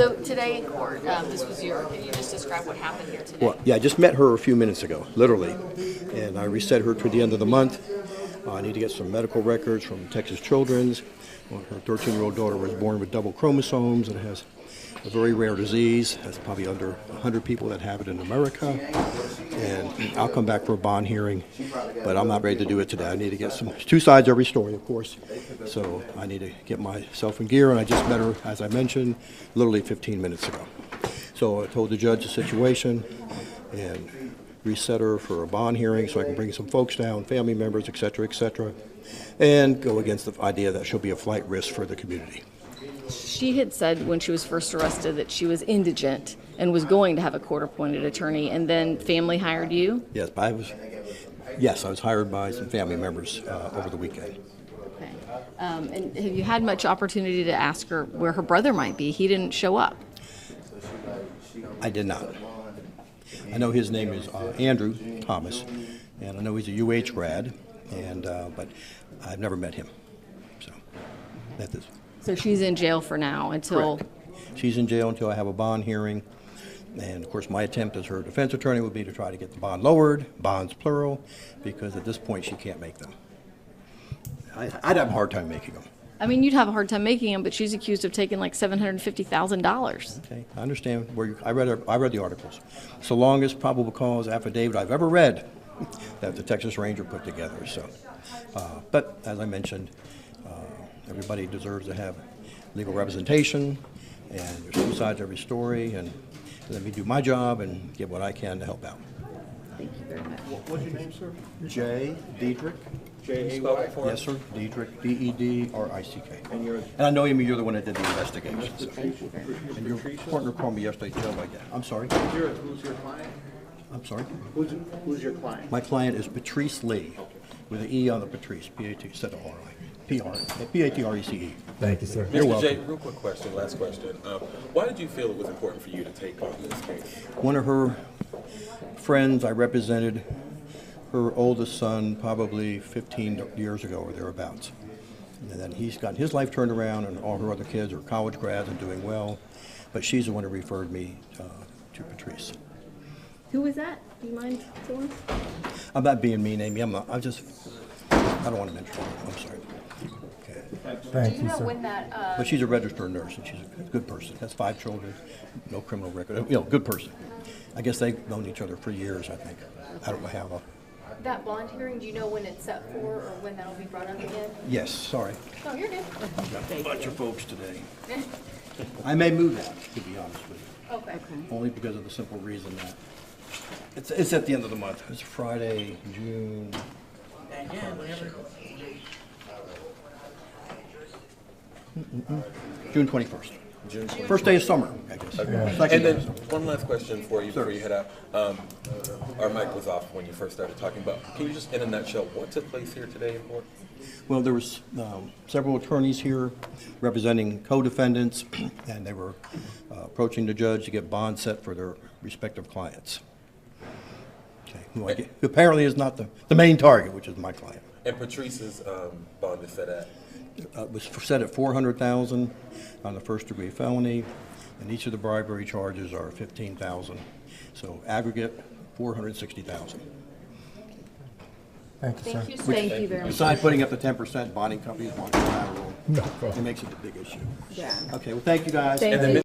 So today in court, can you just describe what happened here today? Well, yeah, I just met her a few minutes ago, literally, and I reset her to the end of the month. I need to get some medical records from Texas Children's. Well, her 13-year-old daughter was born with double chromosomes and has a very rare disease. That's probably under 100 people that have it in America. And I'll come back for a bond hearing, but I'm not ready to do it today. I need to get two sides of every story, of course. So I need to get myself in gear, and I just met her, as I mentioned, literally 15 minutes ago. So I told the judge the situation and reset her for a bond hearing so I can bring some folks down, family members, et cetera, and go against the idea that she'll be a flight risk for the community. She had said when she was first arrested that she was indigent and was going to have a court-appointed attorney, and then family hired you? Yes, I was hired by some family members over the weekend. Okay. And have you had much opportunity to ask her where her brother might be? He didn't show up. I did not. I know his name is Andrew Thomas, and I know he's a UH grad, and but I've never met him. So that's it. So she's in jail for now until... Correct. She's in jail until I have a bond hearing. And, of course, my attempt as her defense attorney would be to try to get the bond lowered, bonds plural, because at this point she can't make them. I'd have a hard time making them. I mean, you'd have a hard time making them, but she's accused of taking like $750,000. Okay, I understand. I read the articles. It's the longest probable cause affidavit I've ever read that the Texas Ranger put together. So, but as I mentioned, everybody deserves to have legal representation, and there's two sides to every story, and let me do my job and get what I can to help out. Thank you very much. What's your name, sir? J. Diedrich. J-A-Y? Yes, sir. Diedrich, D-E-D-R-I-C-K. And I know you're the one that did the investigation. So. And your Patrece? partner called me yesterday, Joe, like that. I'm sorry. Who's your client? I'm sorry. Who's your client? My client is Patrece Lee, with an E on the Patrece, P-A-T, instead of R-I. P-A-T-R-E-C-E. Thank you, sir. You're Mr. welcome. J, real quick question, last question. Why did you feel it was important for you to take on this case? One of her friends, I represented her oldest son probably 15 years ago or thereabouts. And then he's gotten his life turned around, and all her other kids are college grads and doing well. But she's the one who referred me to Patrece. Who was that? Do you mind telling us? I'm not being mean, Amy. I don't want to mention her. I'm sorry. Okay. Thank you, sir. When that... But she's a registered nurse, and she's a good person. Has 5 children, no criminal record. Good person. I guess they've known each other for years, I think. I don't know how. That bond hearing, do you know when it's set for or when that'll be brought up again? Yes, sorry. Oh, you're good. Got a bunch of folks today. I may move that, to be honest with you. Okay. Only because of the simple reason that it's at the end of the month. It's Friday, June. June 21st. June 21st. First day of summer, I guess. Second And day then of summer. one last question for you before you head out. Our mic was off when you first started talking about. Can you just, in a nutshell, what took place here today in court? Well, there was several attorneys here representing co-defendants, and they were approaching the judge to get bonds set for their respective clients. Okay. Who apparently is not the main target, which is my client. And Patrece's bond is set at? It was set at $400,000 on the first-degree felony, and each of the bribery charges are $15,000. So aggregate, $460,000. Thank you, sir. Thank you, thank you very much. Besides putting up the 10%, bonding companies want collateral. No It problem. makes it a big issue. Yeah. Okay, well, thank you guys. Thank you.